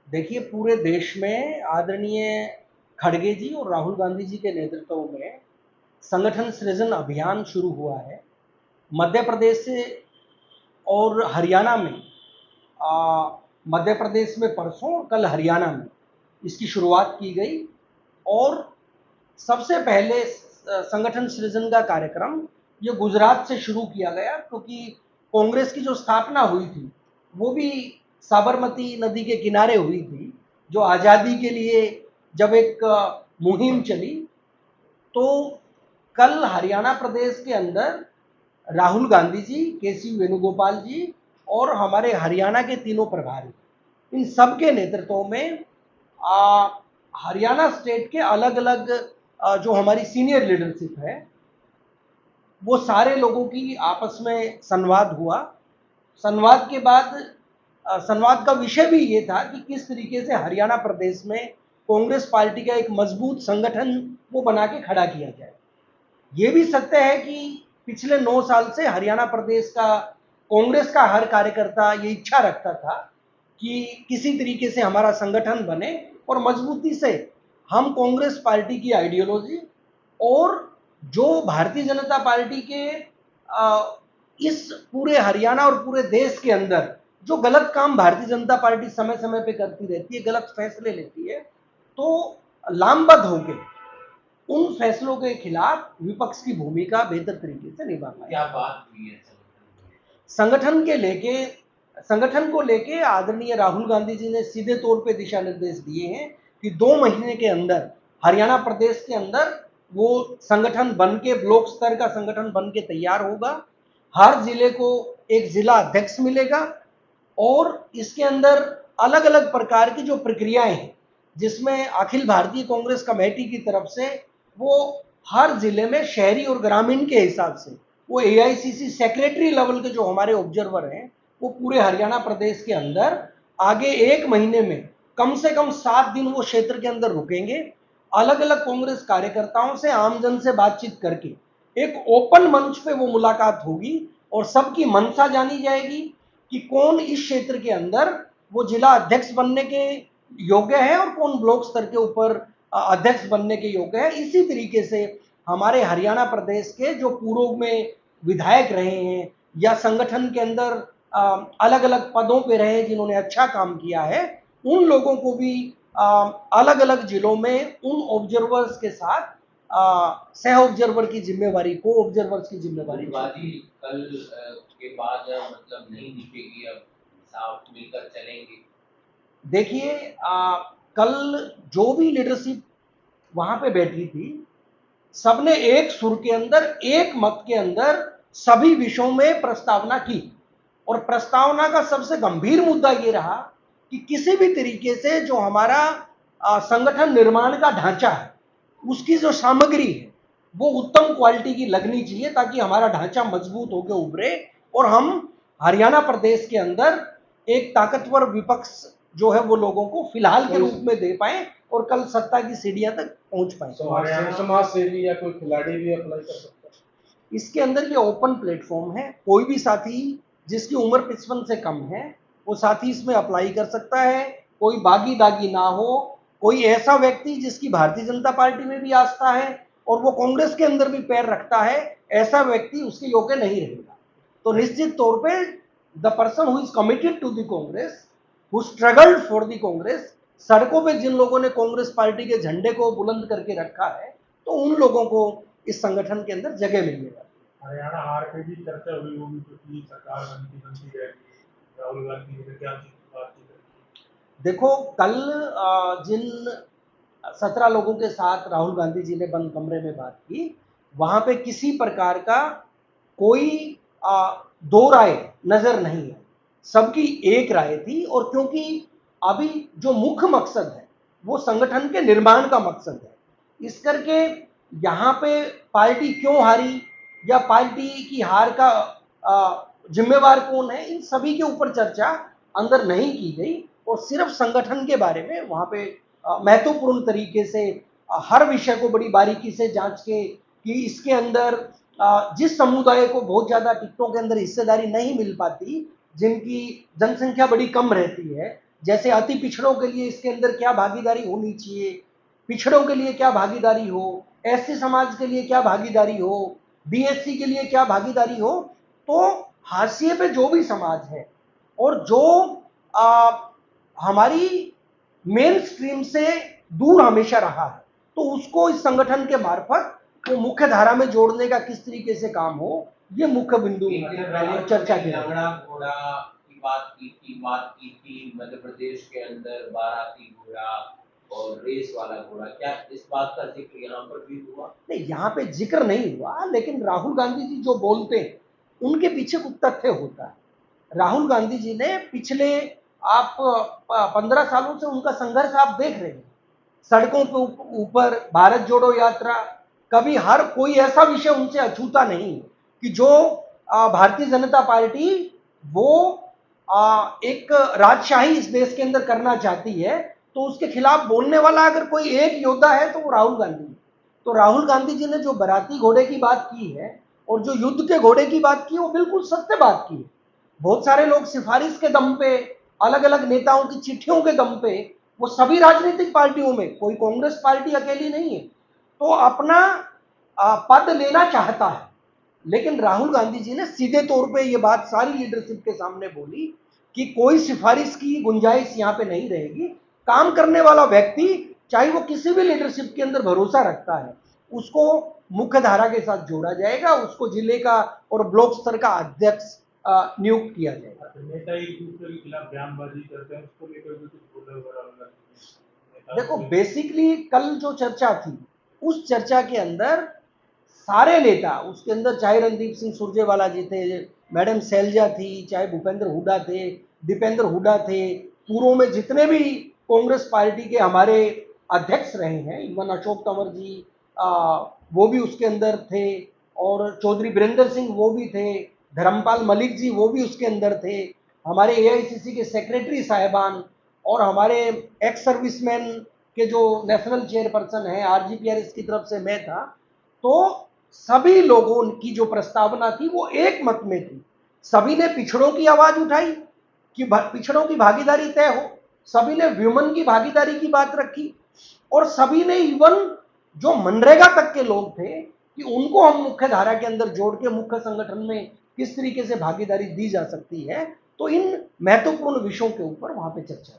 देखिए, पूरे देश में आदरणीय खड़गे जी और राहुल गांधी जी के नेतृत्व में संगठन सृजन अभियान शुरू हुआ है। मध्य प्रदेश से और हरियाणा में मध्य प्रदेश में परसों और कल हरियाणा में इसकी शुरुआत की गई। और सबसे पहले संगठन सृजन का कार्यक्रम ये गुजरात से शुरू किया गया, क्योंकि कांग्रेस की जो स्थापना हुई थी वो भी साबरमती नदी के किनारे हुई थी। जो आज़ादी के लिए जब एक मुहिम चली, तो कल हरियाणा प्रदेश के अंदर राहुल गांधी जी, केसी वेणुगोपाल जी और हमारे हरियाणा के तीनों प्रभारी, इन सब के नेतृत्व में हरियाणा स्टेट के अलग अलग जो हमारी सीनियर लीडरशिप है, वो सारे लोगों की आपस में संवाद हुआ। संवाद के बाद संवाद का विषय भी ये था कि किस तरीके से हरियाणा प्रदेश में कांग्रेस पार्टी का एक मजबूत संगठन वो बना के खड़ा किया जाए। ये भी सत्य है कि पिछले 9 साल से हरियाणा प्रदेश का कांग्रेस का हर कार्यकर्ता ये इच्छा रखता था कि किसी तरीके से हमारा संगठन बने और मजबूती से हम कांग्रेस पार्टी की आइडियोलॉजी और जो भारतीय जनता पार्टी के इस पूरे हरियाणा और पूरे देश के अंदर जो गलत काम भारतीय जनता पार्टी समय समय पे करती रहती है, गलत फैसले लेती है, तो लामबद्ध होकर उन फैसलों के खिलाफ विपक्ष की भूमिका बेहतर तरीके से निभा पाए। क्या बात हुई है संगठन को लेके आदरणीय राहुल गांधी जी ने सीधे तौर पे दिशा निर्देश दिए हैं कि 2 महीने के अंदर हरियाणा प्रदेश के अंदर वो संगठन बन के, ब्लॉक स्तर का संगठन बन के तैयार होगा। हर जिले को एक जिला अध्यक्ष मिलेगा और इसके अंदर अलग अलग प्रकार की जो प्रक्रियाएं हैं, जिसमें अखिल भारतीय कांग्रेस कमेटी की तरफ से वो हर जिले में शहरी और ग्रामीण के हिसाब से वो एआईसीसी सेक्रेटरी लेवल के जो हमारे ऑब्जर्वर हैं, वो पूरे हरियाणा प्रदेश के अंदर आगे 1 महीने में कम से कम 7 दिन वो क्षेत्र के अंदर रुकेंगे। अलग अलग कांग्रेस कार्यकर्ताओं से, आमजन से बातचीत करके एक ओपन मंच पे वो मुलाकात होगी और सबकी मंशा जानी जाएगी कि कौन इस क्षेत्र के अंदर वो जिला अध्यक्ष बनने के योग्य है और कौन ब्लॉक स्तर के ऊपर अध्यक्ष बनने के योग्य है। इसी तरीके से हमारे हरियाणा प्रदेश के जो पूर्व में विधायक रहे हैं या संगठन के अंदर अलग अलग पदों पे रहे जिन्होंने अच्छा काम किया है, उन लोगों को भी अलग अलग जिलों में उन ऑब्जर्वर्स के साथ सह ऑब्जर्वर की जिम्मेवारी, को ऑब्जर्वर्स की जिम्मेवारी कल के बाद मतलब नहीं दिखेगी, अब साथ मिलकर चलेंगे। देखिए, कल जो भी लीडरशिप वहां पे बैठी थी, सबने एक सुर के अंदर, एक मत के अंदर सभी विषयों में प्रस्तावना की। और प्रस्तावना का सबसे गंभीर मुद्दा ये रहा कि किसी भी तरीके से जो हमारा संगठन निर्माण का ढांचा है, उसकी जो सामग्री है वो उत्तम क्वालिटी की लगनी चाहिए, ताकि हमारा ढांचा मजबूत होकर उभरे और हम हरियाणा प्रदेश के अंदर एक ताकतवर विपक्ष जो है वो लोगों को फिलहाल के रूप में दे पाए और कल सत्ता की सीढ़ियां तक पहुंच पाए। समाज सेवी या कोई खिलाड़ी भी अप्लाई कर सकता है? इसके अंदर ये ओपन प्लेटफॉर्म है, कोई भी साथी जिसकी उम्र 55 से कम है वो साथी इसमें अप्लाई कर सकता है। कोई बागी दागी ना हो, कोई ऐसा व्यक्ति जिसकी भारतीय जनता पार्टी में भी आस्था है और वो कांग्रेस के अंदर भी पैर रखता है, ऐसा व्यक्ति उसके योग्य नहीं रहेगा। तो निश्चित तौर पे the person who is committed to the Congress, who struggled for the Congress, सड़कों पे जिन लोगों ने कांग्रेस पार्टी के झंडे को बुलंद करके रखा है, तो उन लोगों को इस संगठन के अंदर जगह मिलेगा। हरियाणा हार की भी चर्चा हुई होगी, क्योंकि सरकार बनती रहेगी, राहुल गांधी ने क्या बातचीत रखी? देखो, कल जिन 17 लोगों के साथ राहुल गांधी जी ने बंद कमरे में बात की, वहां पे किसी प्रकार का कोई दो राय नजर नहीं है, सबकी एक राय थी। और क्योंकि अभी जो मुख्य मकसद है वो संगठन के निर्माण का मकसद है, इस करके यहाँ पे पार्टी क्यों हारी या पार्टी की हार का जिम्मेवार कौन है, इन सभी के ऊपर चर्चा अंदर नहीं की गई और सिर्फ संगठन के बारे में वहां पे महत्वपूर्ण तरीके से हर विषय को बड़ी बारीकी से जांच के कि इसके अंदर जिस समुदाय को बहुत ज्यादा टिकटों के अंदर हिस्सेदारी नहीं मिल पाती, जिनकी जनसंख्या बड़ी कम रहती है, जैसे अति पिछड़ों के लिए इसके अंदर क्या भागीदारी होनी चाहिए, पिछड़ों के लिए क्या भागीदारी हो, एससी समाज के लिए क्या भागीदारी हो, बीएससी के लिए क्या भागीदारी हो। तो हाशिए पे जो भी समाज है और जो हमारी मेन स्ट्रीम से दूर हमेशा रहा है, तो उसको इस संगठन के मार्फत वो मुख्य धारा में जोड़ने का किस तरीके से काम हो, ये मुख्य बिंदु एक दिन पहले चर्चा की। लंगड़ा घोड़ा की बात की थी मध्य प्रदेश के अंदर बाराती घोड़ा और रेस वाला घोड़ा, क्या इस बात का जिक्र यहाँ पर भी हुआ? नहीं, यहाँ पे जिक्र नहीं हुआ, लेकिन राहुल गांधी जी जो बोलते हैं उनके पीछे कुछ तथ्य होता है। राहुल गांधी जी ने पिछले आप 15 सालों से उनका संघर्ष आप देख रहे हैं, सड़कों के ऊपर भारत जोड़ो यात्रा, कभी हर कोई ऐसा विषय उनसे अछूता नहीं कि जो भारतीय जनता पार्टी वो एक राजशाही इस देश के अंदर करना चाहती है, तो उसके खिलाफ बोलने वाला अगर कोई एक योद्धा है तो वो राहुल गांधी है। तो राहुल गांधी जी ने जो बाराती घोड़े की बात की है और जो युद्ध के घोड़े की बात की, वो बिल्कुल सत्य बात की है। बहुत सारे लोग सिफारिश के दम पे, अलग अलग नेताओं की चिट्ठियों के दम पे, वो सभी राजनीतिक पार्टियों में, कोई कांग्रेस पार्टी अकेली नहीं है, तो अपना पद लेना चाहता है। लेकिन राहुल गांधी जी ने सीधे तौर पे ये बात सारी लीडरशिप के सामने बोली कि कोई सिफारिश की गुंजाइश यहाँ पे नहीं रहेगी। काम करने वाला व्यक्ति, चाहे वो किसी भी लीडरशिप के अंदर भरोसा रखता है, उसको मुख्य धारा के साथ जोड़ा जाएगा, उसको जिले का और ब्लॉक स्तर का अध्यक्ष नियुक्त किया जाएगा। नेता एक दूसरे के खिलाफ बयानबाजी करते हैं, उसको लेकर भी कुछ बोला हुआ राहुल गांधी ने। देखो, बेसिकली कल जो चर्चा थी, उस चर्चा के अंदर सारे नेता, उसके अंदर चाहे रणदीप सिंह सुरजेवाला जी थे, मैडम शैलजा थी, चाहे भूपेंद्र हुड्डा थे, दीपेंद्र हुड्डा थे, पूर्व में जितने भी कांग्रेस पार्टी के हमारे अध्यक्ष रहे हैं, इवन अशोक तंवर जी वो भी उसके अंदर थे, और चौधरी बीरेंद्र सिंह वो भी थे, धर्मपाल मलिक जी वो भी उसके अंदर थे, हमारे एआईसीसी के सेक्रेटरी साहिबान, और हमारे एक्स सर्विसमैन के जो नेशनल चेयरपर्सन हैं आरजीपीआरएस की तरफ से मैं था। तो सभी लोगों की जो प्रस्तावना थी वो एक मत में थी। सभी ने पिछड़ों की आवाज उठाई कि पिछड़ों की भागीदारी तय हो, सभी ने व्यूमन की भागीदारी की बात रखी, और सभी ने इवन जो मनरेगा तक के लोग थे कि उनको हम मुख्य धारा के अंदर जोड़ के मुख्य संगठन में किस तरीके से भागीदारी दी जा सकती है। तो इन महत्वपूर्ण विषयों के ऊपर वहां पे चर्चा